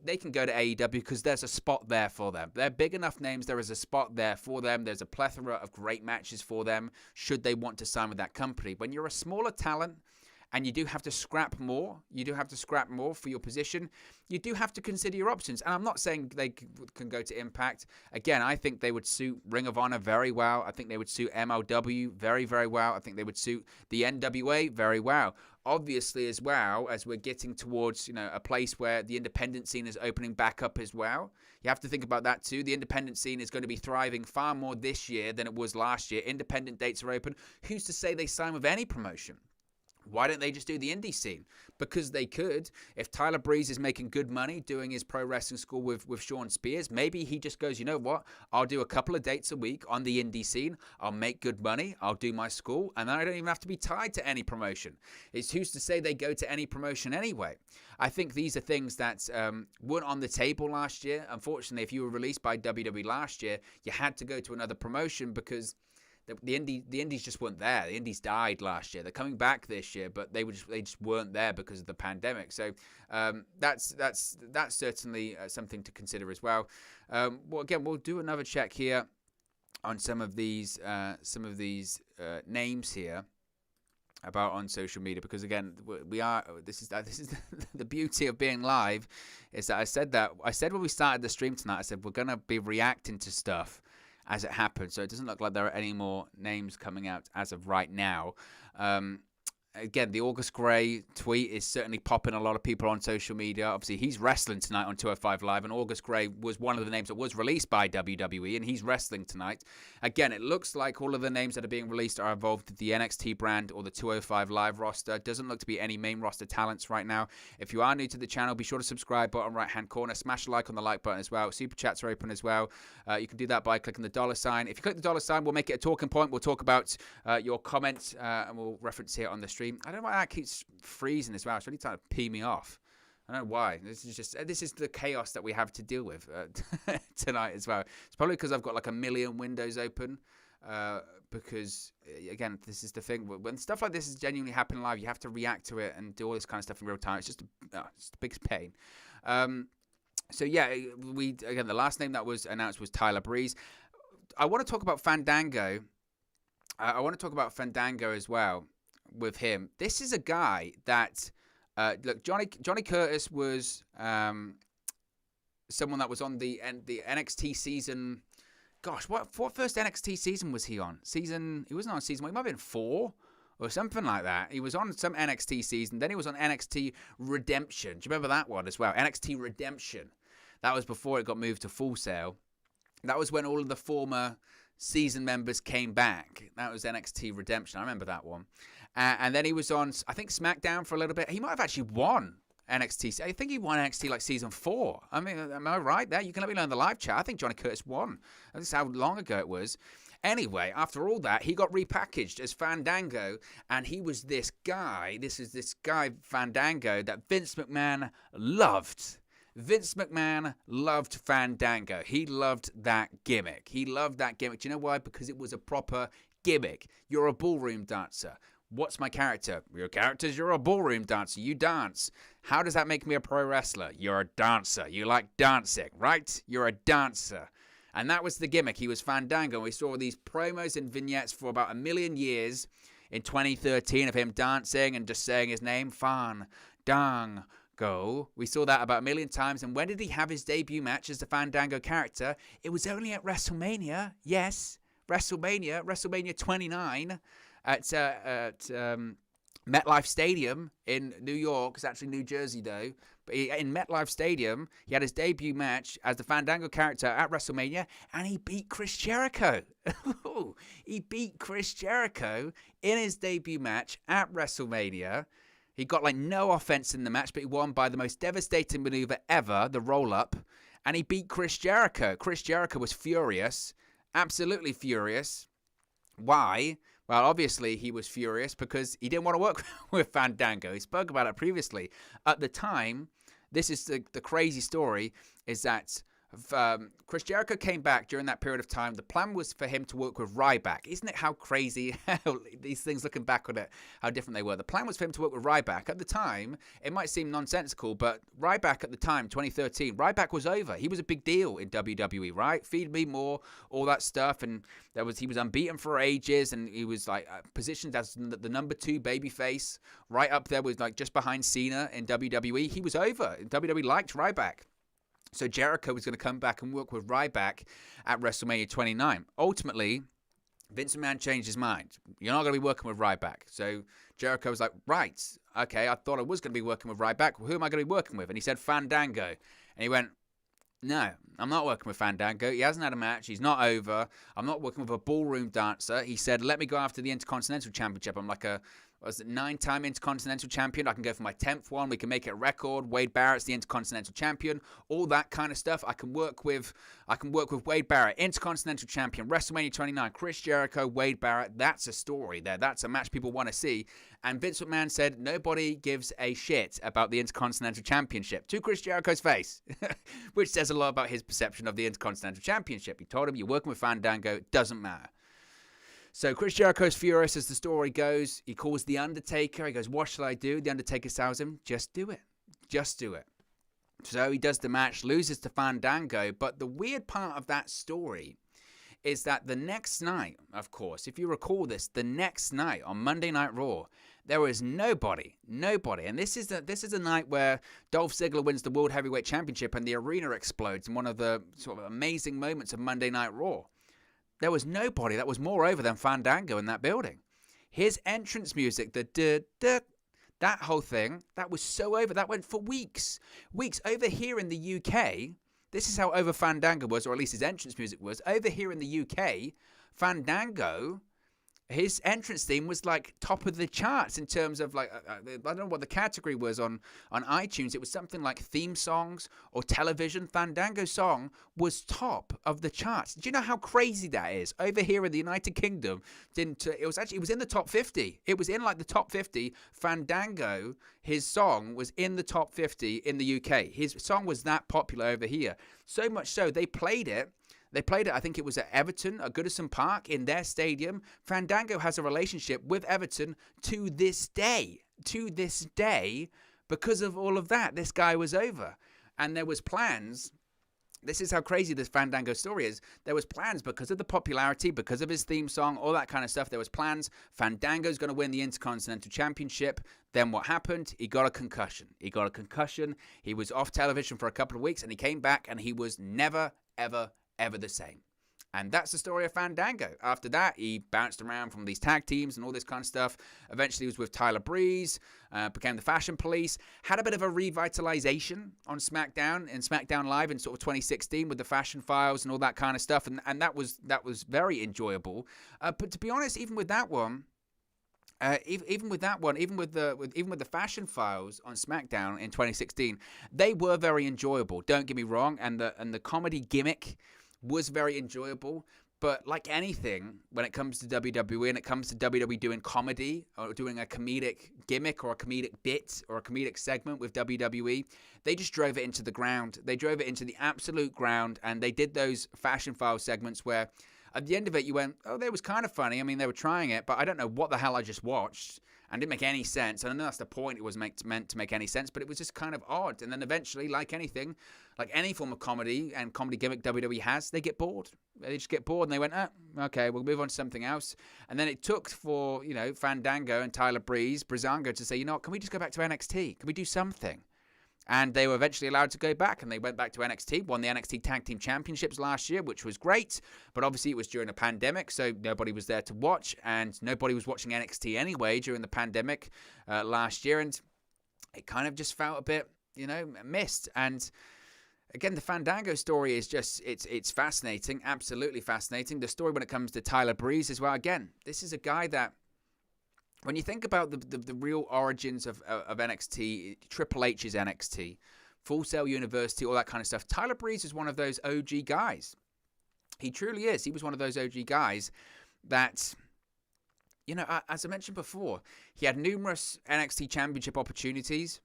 they can go to AEW because there's a spot there for them. They're big enough names. There is a spot there for them. There's a plethora of great matches for them should they want to sign with that company. When you're a smaller talent and you do have to scrap more, for your position, you do have to consider your options. And I'm not saying they can go to Impact. Again, I think they would suit Ring of Honor very well. I think they would suit MLW very, very well. I think they would suit the NWA very well. Obviously, as well, as we're getting towards, a place where the independent scene is opening back up as well. You have to think about that too. The independent scene is going to be thriving far more this year than it was last year. Independent dates are open. Who's to say they sign with any promotion? Why don't they just do the indie scene? Because they could. If Tyler Breeze is making good money doing his pro wrestling school with Sean Spears, maybe he just goes, you know what? I'll do a couple of dates a week on the indie scene. I'll make good money. I'll do my school. And then I don't even have to be tied to any promotion. It's who's to say they go to any promotion anyway? I think these are things that weren't on the table last year. Unfortunately, if you were released by WWE last year, you had to go to another promotion because the indies just weren't there. The indies died last year. They're coming back this year, but they just weren't there because of the pandemic. So that's certainly something to consider as well. Well, again, we'll do another check here on some of these names here about on social media, because again, this is the beauty of being live, is that I said when we started the stream tonight, I said we're gonna be reacting to stuff as it happens, so it doesn't look like there are any more names coming out as of right now. Again, the August Gray tweet is certainly popping a lot of people on social media. Obviously, he's wrestling tonight on 205 Live, and August Gray was one of the names that was released by WWE, and he's wrestling tonight. Again, it looks like all of the names that are being released are involved with the NXT brand or the 205 Live roster. Doesn't look to be any main roster talents right now. If you are new to the channel, be sure to subscribe, bottom right-hand corner. Smash a like on the like button as well. Super chats are open as well. You can do that by clicking the $sign. If you click the $sign, we'll make it a talking point. We'll talk about your comments, and we'll reference here on the stream. I don't know why that keeps freezing as well. It's really trying to pee me off. I don't know why. This is the chaos that we have to deal with tonight as well. It's probably because I've got like a million windows open. Because again, this is the thing. When stuff like this is genuinely happening live, you have to react to it and do all this kind of stuff in real time. It's just a big pain. So yeah, the last name that was announced was Tyler Breeze. I want to talk about Fandango. I want to talk about Fandango as well with him. This is a guy that, look, Johnny Curtis was someone that was on the NXT season. Gosh, what first NXT season was he on? He wasn't on season 1. He might have been 4 or something like that. He was on some NXT season. Then he was on NXT Redemption. Do you remember that one as well? NXT Redemption. That was before it got moved to Full Sail. That was when all of the former season members came back. That was NXT Redemption. I remember that one. And then he was on, I think, SmackDown for a little bit. He might have actually won NXT. I think he won NXT like season 4. I mean, am I right there? You can let me know in the live chat. I think Johnny Curtis won. This is how long ago it was. Anyway, after all that, he got repackaged as Fandango, and he was this guy. This guy Fandango that Vince McMahon loved. Vince McMahon loved Fandango. He loved that gimmick. He loved that gimmick. Do you know why? Because it was a proper gimmick. You're a ballroom dancer. What's my character? Your character's you're a ballroom dancer. You dance. How does that make me a pro wrestler? You're a dancer. You like dancing, right? You're a dancer. And that was the gimmick. He was Fandango. We saw these promos and vignettes for about 1 million years in 2013 of him dancing and just saying his name, Fandango. We saw that about 1 million times. And when did he have his debut match as the Fandango character? It was only at WrestleMania. Yes, WrestleMania 29 at MetLife Stadium in New York. It's actually New Jersey, though. But in MetLife Stadium, he had his debut match as the Fandango character at WrestleMania, and he beat Chris Jericho. He beat Chris Jericho in his debut match at WrestleMania. He got no offense in the match, but he won by the most devastating maneuver ever, the roll-up, and he beat Chris Jericho. Chris Jericho was furious, absolutely furious. Why? Well, obviously, he was furious because he didn't want to work with Fandango. He spoke about it previously. At the time, this is the crazy story, is that Chris Jericho came back during that period of time. The plan was for him to work with Ryback. Isn't it how crazy how these things, looking back on it, how different they were? The plan was for him to work with Ryback. At the time, it might seem nonsensical, but Ryback at the time, 2013, Ryback was over. He was a big deal in WWE, right? Feed Me More, all that stuff. And he was unbeaten for ages, and he was positioned as the number 2 babyface, right up there with just behind Cena in WWE. He was over. WWE liked Ryback. So Jericho was going to come back and work with Ryback at WrestleMania 29. Ultimately, Vince McMahon changed his mind. You're not going to be working with Ryback. So Jericho was like, right, okay, I thought I was going to be working with Ryback. Who am I going to be working with? And he said Fandango. And he went, no, I'm not working with Fandango. He hasn't had a match. He's not over. I'm not working with a ballroom dancer. He said, let me go after the Intercontinental Championship. I'm like a 9-time Intercontinental Champion. I can go for my 10th one. We can make it a record. Wade Barrett's the Intercontinental Champion. All that kind of stuff. I can work with Wade Barrett, Intercontinental Champion, WrestleMania 29, Chris Jericho, Wade Barrett. That's a story there. That's a match people want to see. And Vince McMahon said nobody gives a shit about the Intercontinental Championship to Chris Jericho's face, which says a lot about his perception of the Intercontinental Championship. He told him, you're working with Fandango. It doesn't matter. So Chris Jericho's furious as the story goes. He calls The Undertaker. He goes, what shall I do? The Undertaker tells him, just do it. Just do it. So he does the match, loses to Fandango. But the weird part of that story is that the next night, of course, if you recall this, the next night on Monday Night Raw, there was nobody. And this is a night where Dolph Ziggler wins the World Heavyweight Championship and the arena explodes in one of the sort of amazing moments of Monday Night Raw. There was nobody that was more over than Fandango in that building. His entrance music, that whole thing, that was so over. That went for weeks. Over here in the UK, this is how over Fandango was, or at least his entrance music was. Over here in the UK, Fandango, his entrance theme was top of the charts in terms of I don't know what the category was on iTunes. It was something like theme songs or television. Fandango's song was top of the charts. Do you know how crazy that is? Over here in the United Kingdom, it was in the top 50. It was in the top 50. Fandango, his song was in the top 50 in the UK. His song was that popular over here. So much so they played it. I think it was at Everton, at Goodison Park, in their stadium. Fandango has a relationship with Everton to this day. Because of all of that, this guy was over. And there was plans. This is how crazy this Fandango story is. There was plans because of the popularity, because of his theme song, all that kind of stuff. There was plans. Fandango's going to win the Intercontinental Championship. Then what happened? He got a concussion. He was off television for a couple of weeks, and he came back, and he was never, ever the same. And that's the story of Fandango. After that, he bounced around from these tag teams and all this kind of stuff. Eventually, he was with Tyler Breeze, became the Fashion Police, had a bit of a revitalization on SmackDown, in SmackDown Live in sort of 2016 with the Fashion Files and all that kind of stuff. And that was very enjoyable. But to be honest, even with that one, even with the Fashion Files on SmackDown in 2016, they were very enjoyable. Don't get me wrong, and the comedy gimmick was very enjoyable. But like anything, when it comes to WWE and it comes to WWE doing comedy or doing a comedic gimmick or a comedic bit or a comedic segment with WWE, they just drove it into the ground. They drove it into the absolute ground, and they did those fashion file segments where at the end of it you went, oh, that was kind of funny. I mean, they were trying it, but I don't know what the hell I just watched. And didn't make any sense. And I know that's the point. It was meant to make any sense, but it was just kind of odd. And then eventually, like anything, like any form of comedy and comedy gimmick WWE has, they get bored. They just get bored and they went, okay, we'll move on to something else. And then it took for, Fandango and Tyler Breezango to say, can we just go back to NXT? Can we do something? And they were eventually allowed to go back, and they went back to NXT, won the NXT Tag Team Championships last year, which was great. But obviously it was during a pandemic, so nobody was there to watch, and nobody was watching NXT anyway during the pandemic last year. And it kind of just felt a bit, missed. And again, the Fandango story is just, it's fascinating, absolutely fascinating. The story when it comes to Tyler Breeze as well, again, this is a guy that, when you think about the real origins of NXT, Triple H's NXT, Full Sail University, all that kind of stuff, Tyler Breeze is one of those OG guys. He truly is. He was one of those OG guys that, as I mentioned before, he had numerous NXT championship opportunities,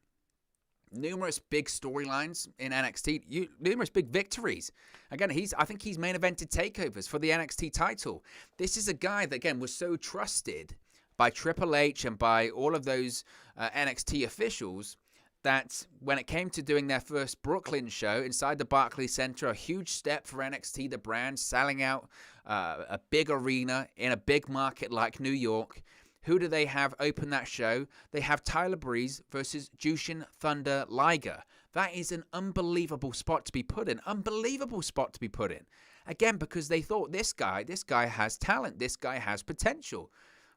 numerous big storylines in NXT, numerous big victories. Again, I think he's main evented takeovers for the NXT title. This is a guy that, again, was so trusted by Triple H and by all of those NXT officials that when it came to doing their first Brooklyn show inside the Barclays Center, a huge step for NXT, the brand, selling out a big arena in a big market like New York. Who do they have open that show? They have Tyler Breeze versus Jushin Thunder Liger. That is an unbelievable spot to be put in. Unbelievable spot to be put in. Again, because they thought this guy has talent. This guy has potential.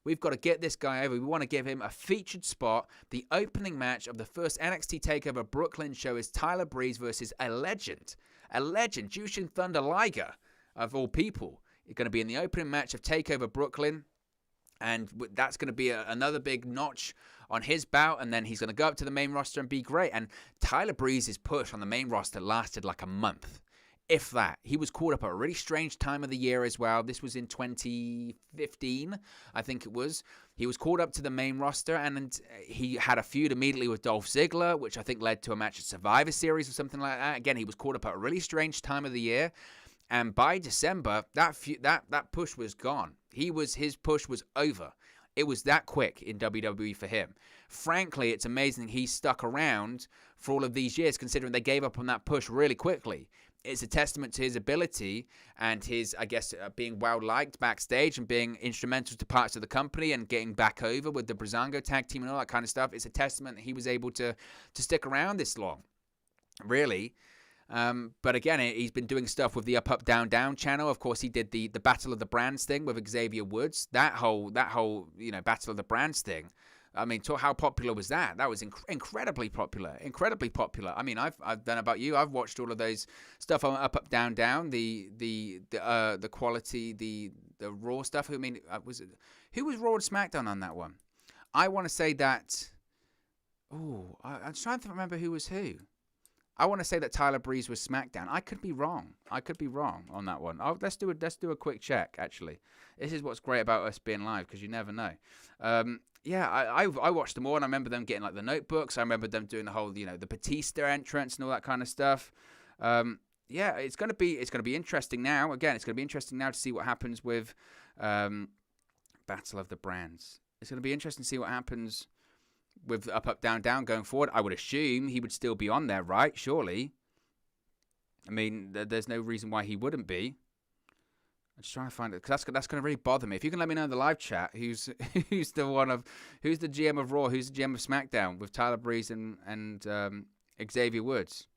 We've got to get this guy over. We want to give him a featured spot. The opening match of the first NXT TakeOver Brooklyn show is Tyler Breeze versus a legend, Jushin Thunder Liger, of all people. It's going to be in the opening match of TakeOver Brooklyn, and that's going to be another big notch on his bout, and then he's going to go up to the main roster and be great. And Tyler Breeze's push on the main roster lasted like a month. If that. He was caught up at a really strange time of the year as well. This was in 2015, I think it was. He was called up to the main roster, and he had a feud immediately with Dolph Ziggler, which I think led to a match at Survivor Series or something like that. Again, he was caught up at a really strange time of the year, and by December, that push was gone. His push was over. It was that quick in WWE for him. Frankly, it's amazing he stuck around for all of these years, considering they gave up on that push really quickly. It's a testament to his ability and his, I guess, being well-liked backstage and being instrumental to parts of the company and getting back over with the Breezango tag team and all that kind of stuff. It's a testament that he was able to stick around this long, really. But again, he's been doing stuff with the Up, Down, Down channel. Of course, he did the Battle of the Brands thing with Xavier Woods. That whole Battle of the Brands thing. I mean, how popular was that? That was incredibly popular. Incredibly popular. I mean, I've done about you. I've watched all of those stuff on Up, Down, Down. The quality, the Raw stuff. Who was Raw and SmackDown on that one? I want to say that. Oh, I'm trying to remember who was who. I want to say that Tyler Breeze was SmackDown. I could be wrong. On that one. Let's do a quick check. Actually, this is what's great about us being live, because you never know. I watched them all, and I remember them getting like the notebooks. I remember them doing the whole, the Batista entrance and all that kind of stuff. It's gonna be interesting now. Again, it's gonna be interesting now to see what happens with Battle of the Brands. It's gonna be interesting to see what happens with Up, Down, Down going forward. I would assume he would still be on there, right? Surely. I mean, there's no reason why he wouldn't be. I'm just trying to find it, because that's going to really bother me. If you can let me know in the live chat who's the GM of Raw, who's the GM of SmackDown with Tyler Breeze and Xavier Woods,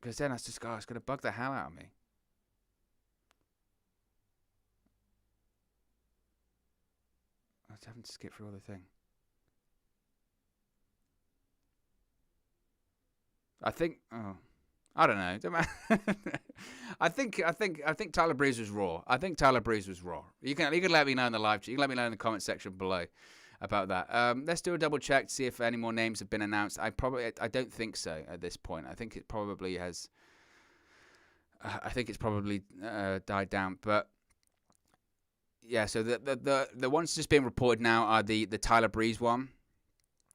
because then it's going to bug the hell out of me. I was having to skip through all the thing. I think. Oh. I don't know. I think Tyler Breeze was Raw. You can let me know in the live chat. You can let me know in the comment section below about that. Let's do a double check to see if any more names have been announced. I don't think so at this point. I think it probably has. I think it's probably died down. But yeah, so the ones just being reported now are the Tyler Breeze one.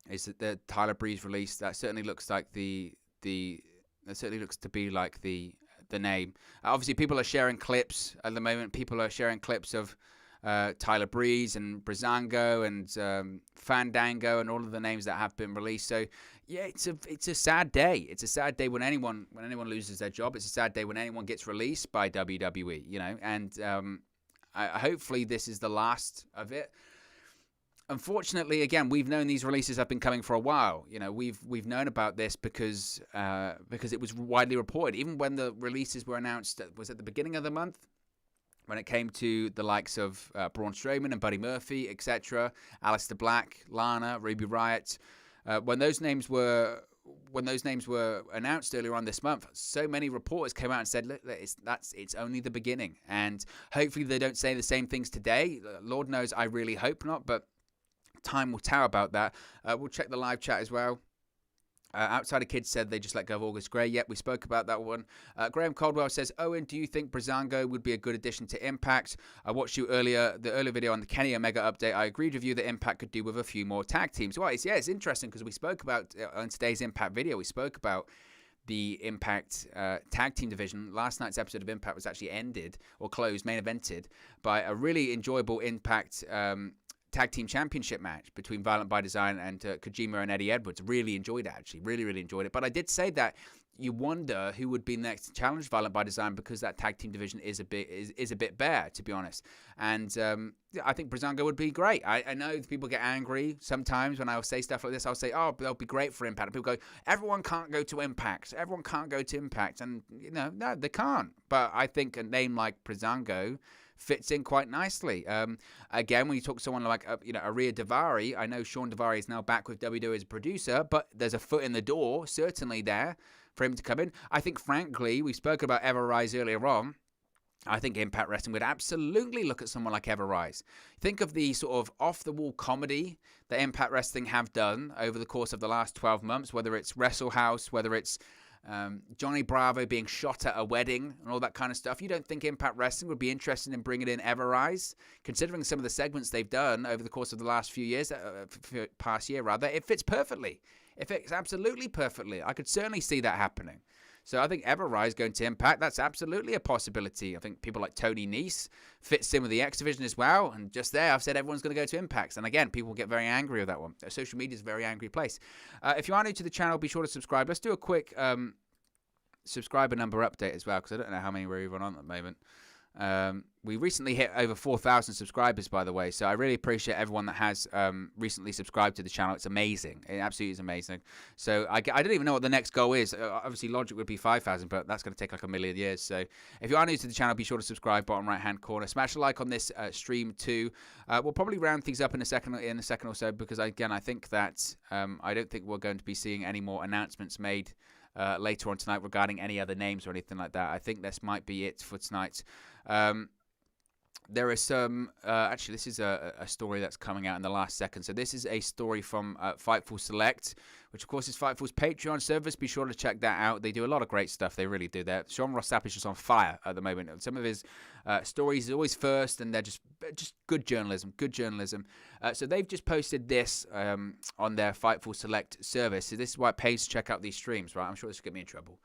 Is the Tyler Breeze release that certainly looks like that certainly looks to be like the name. Obviously, people are sharing clips at the moment. People are sharing clips of Tyler Breeze and Breezango and Fandango and all of the names that have been released. So yeah, it's a sad day. It's a sad day when anyone loses their job. It's a sad day when anyone gets released by WWE. You know, and hopefully this is the last of it. Unfortunately, again, we've known these releases have been coming for a while. You know, we've known about this because it was widely reported. Even when the releases were announced, was at the beginning of the month, when it came to the likes of Braun Strowman and Buddy Murphy, etc., Aleister Black, Lana, Ruby Riott, when those names were announced earlier on this month, so many reporters came out and said, look, it's only the beginning. And hopefully they don't say the same things today. Lord knows, I really hope not, but time will tell about that. We'll check the live chat as well. Outsider Kids said they just let go of August Gray. Yep, we spoke about that one. Graham Caldwell says, Owen, do you think Breezango would be a good addition to Impact? I watched the earlier video on the Kenny Omega update. I agreed with you that Impact could do with a few more tag teams. Well, it's interesting because we spoke about, on today's Impact video, we spoke about the Impact tag team division. Last night's episode of Impact was actually ended or closed, main evented, by a really enjoyable Impact tag team championship match between Violent by Design and Kojima and Eddie Edwards. Really enjoyed it, actually. Really enjoyed it. But I did say that you wonder who would be next to challenge Violent by Design because that tag team division is a bit bare, to be honest. And I think Breezango would be great. I know people get angry sometimes when I'll say stuff like this. I'll say, oh, they'll be great for Impact. And people go, everyone can't go to Impact. Everyone can't go to Impact. And, you know, no, they can't. But I think a name like Breezango fits in quite nicely. Again, when you talk to someone like Aria Daivari, I know Sean Daivari is now back with WWE as a producer, but there's a foot in the door certainly there for him to come in. I think, frankly, we spoke about Ever Rise earlier on. I think Impact Wrestling would absolutely look at someone like Ever Rise. Think of the sort of off-the-wall comedy that Impact Wrestling have done over the course of the last 12 months, whether it's Wrestle House, whether it's Johnny Bravo being shot at a wedding and all that kind of stuff. You don't think Impact Wrestling would be interested in bringing in Ever Rise? Considering some of the segments they've done over the course of the last few years, past year rather, it fits perfectly. It fits absolutely perfectly. I could certainly see that happening. So I think Ever Rise going to Impact, that's absolutely a possibility. I think people like Tony Nese fits in with the X Division as well. And just there, I've said everyone's going to go to Impact. And again, people get very angry with that one. Social media is a very angry place. If you are new to the channel, be sure to subscribe. Let's do a quick subscriber number update as well, because I don't know how many we're even on at the moment. We recently hit over 4,000 subscribers, by the way, so I really appreciate everyone that has recently subscribed to the channel. It's amazing. It absolutely is amazing. So I don't even know what the next goal is. Obviously, logic would be 5,000, but that's going to take like a million years. So if you are new to the channel, be sure to subscribe, bottom right-hand corner. Smash a like on this stream too. We'll probably round things up in a second or so, because, again, I think that I don't think we're going to be seeing any more announcements made later on tonight regarding any other names or anything like that. I think this might be it for tonight. There is some, actually, this is a story that's coming out in the last second. So this is a story from Fightful Select, which, of course, is Fightful's Patreon service. Be sure to check that out. They do a lot of great stuff. They really do that. Sean Ross Sapp is just on fire at the moment. Some of his stories are always first, and they're just good journalism, so they've just posted this on their Fightful Select service. So this is why it pays to check out these streams, right? I'm sure this will get me in trouble.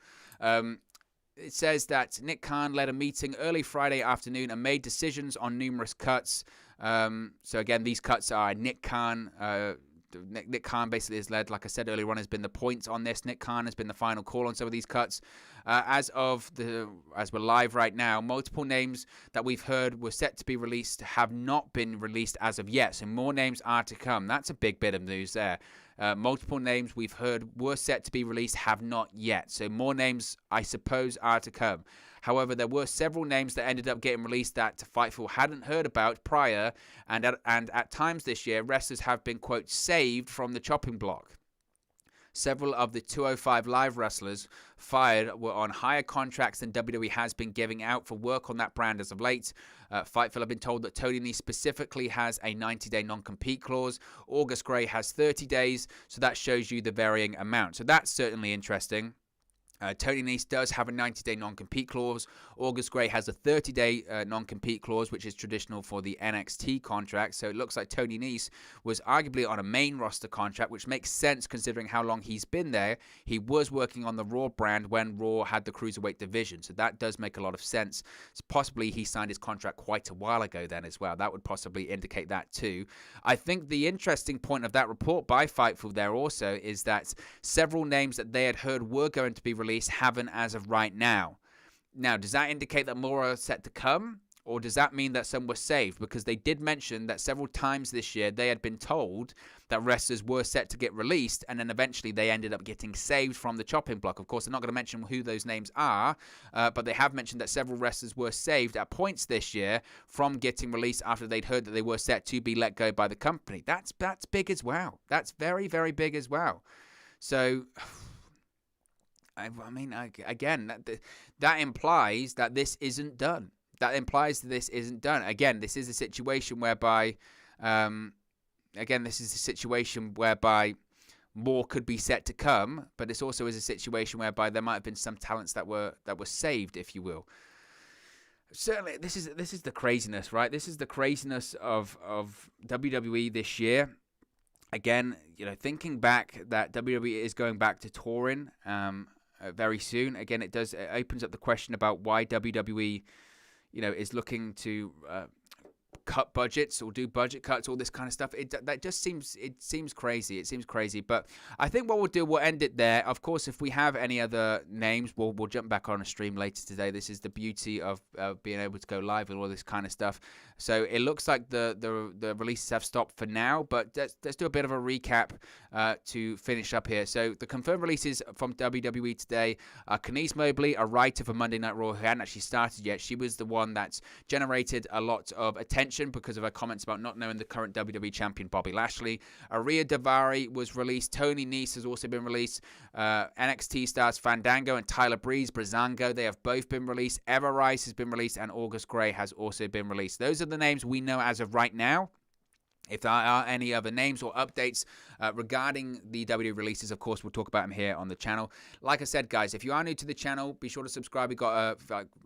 It says that Nick Khan led a meeting early Friday afternoon and made decisions on numerous cuts. So again, these cuts are Nick Khan. Nick Khan basically has led, like I said earlier on, has been the point on this. Nick Khan has been the final call on some of these cuts. As we're live right now, multiple names that we've heard were set to be released have not been released as of yet. So more names are to come. That's a big bit of news there. Multiple names we've heard were set to be released have not yet. So more names, I suppose, are to come. However, there were several names that ended up getting released that Fightful hadn't heard about prior, and at times this year, wrestlers have been, quote, saved from the chopping block. Several of the 205 Live wrestlers fired were on higher contracts than WWE has been giving out for work on that brand as of late. Fightful have been told that Tony Nese specifically has a 90-day non-compete clause. August Gray has 30 days, so that shows you the varying amount. So that's certainly interesting. Tony Nese does have a 90-day non-compete clause. August Grey has a 30-day non-compete clause, which is traditional for the NXT contract. So it looks like Tony Nese was arguably on a main roster contract, which makes sense considering how long he's been there. He was working on the Raw brand when Raw had the Cruiserweight division. So that does make a lot of sense. So possibly he signed his contract quite a while ago then as well. That would possibly indicate that too. I think the interesting point of that report by Fightful there also is that several names that they had heard were going to be released haven't as of right now. Now, does that indicate that more are set to come? Or does that mean that some were saved? Because they did mention that several times this year they had been told that wrestlers were set to get released, and then eventually they ended up getting saved from the chopping block. Of course, they're not going to mention who those names are, but they have mentioned that several wrestlers were saved at points this year from getting released after they'd heard that they were set to be let go by the company. That's big as well. That's very, very big as well. So I mean, again, that implies that this isn't done. That implies that this isn't done. Again, this is a situation whereby, more could be set to come, but this also is a situation whereby there might have been some talents that were saved, if you will. Certainly, this is the craziness, right? This is the craziness of WWE this year. Again, thinking back that WWE is going back to touring very soon. Again, it opens up the question about why WWE, is looking to cut budgets or do budget cuts, all this kind of stuff. That just seems crazy. It seems crazy. But I think what we'll end it there. Of course, if we have any other names, we'll jump back on a stream later today. This is the beauty of being able to go live and all this kind of stuff. So it looks like the releases have stopped for now, but let's do a bit of a recap to finish up here. So the confirmed releases from WWE today are Kenice Mobley, a writer for Monday Night Raw, who hadn't actually started yet. She was the one that's generated a lot of attention because of her comments about not knowing the current WWE champion Bobby Lashley. Ariya Daivari was released. Tony Nese has also been released. NXT stars Fandango and Tyler Breeze, Breezango, they have both been released. Eva Rice has been released, and August Grey has also been released. Those are the names we know as of right now. If there are any other names or updates regarding the WWE releases, of course, we'll talk about them here on the channel. Like I said, guys, if you are new to the channel, be sure to subscribe. We've got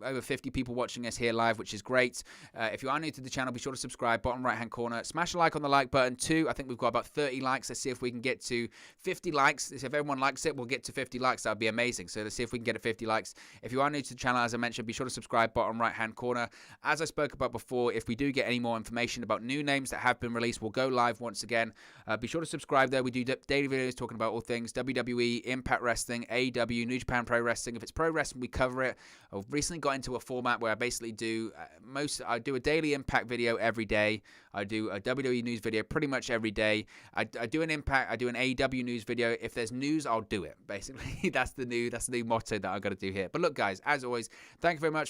over 50 people watching us here live, which is great. If you are new to the channel, be sure to subscribe. Bottom right-hand corner, smash a like on the like button too. I think we've got about 30 likes. Let's see if we can get to 50 likes. If everyone likes it, we'll get to 50 likes. That would be amazing. So let's see if we can get to 50 likes. If you are new to the channel, as I mentioned, be sure to subscribe. Bottom right-hand corner. As I spoke about before, if we do get any more information about new names that have been released, we'll go live once again. Be sure to subscribe there. We do daily videos talking about all things WWE, Impact Wrestling, AEW, New Japan Pro Wrestling. If it's pro wrestling, we cover it. I've recently got into a format where I basically do I do a daily Impact video every day. I do a WWE news video pretty much every day. I do an Impact, I do an AEW news video. If there's news, I'll do it. Basically, that's the new motto that I've got to do here. But look, guys, as always, thank you very much